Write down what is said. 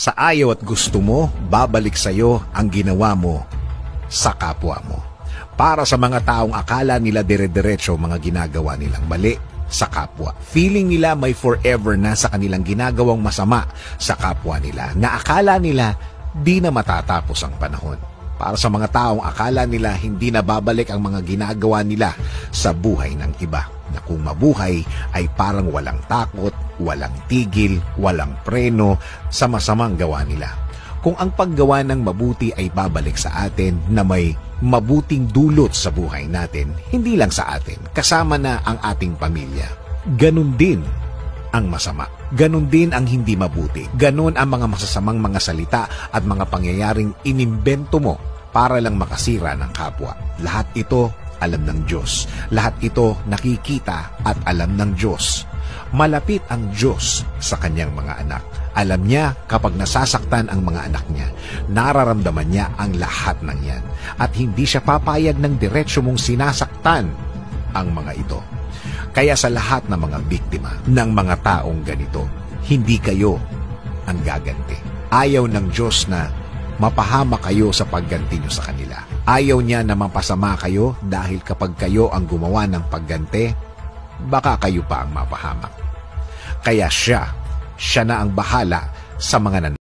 Sa ayaw at gusto mo, babalik sa'yo ang ginawa mo sa kapwa mo. Para sa mga taong akala nila dire-diretso mga ginagawa nilang mali sa kapwa. Feeling nila may forever na sa kanilang ginagawang masama sa kapwa nila, na akala nila di na matatapos ang panahon. Para sa mga taong akala nila hindi na babalik ang mga ginagawa nila sa buhay ng iba, na kung mabuhay ay parang walang takot, walang tigil, walang preno sa masamang gawa nila. Kung ang paggawa ng mabuti ay babalik sa atin na may mabuting dulot sa buhay natin, hindi lang sa atin, kasama na ang ating pamilya. Ganun din ang masama. Ganun din ang hindi mabuti. Ganun ang mga masasamang mga salita at mga pangyayaring inimbento mo para lang makasira ng kapwa. Lahat ito alam ng Diyos. Lahat ito nakikita at alam ng Diyos. Malapit ang Diyos sa kanyang mga anak. Alam niya kapag nasasaktan ang mga anak niya. Nararamdaman niya ang lahat ng yan. At hindi siya papayag ng diretsyo mong sinasaktan ang mga ito. Kaya sa lahat ng mga biktima ng mga taong ganito, hindi kayo ang gaganti. Ayaw ng Diyos na mapahama kayo sa pagganti nyo sa kanila. Ayaw niya na mapasama kayo dahil kapag kayo ang gumawa ng pagganti, baka kayo pa ang mapahamak. Kaya siya na ang bahala sa mga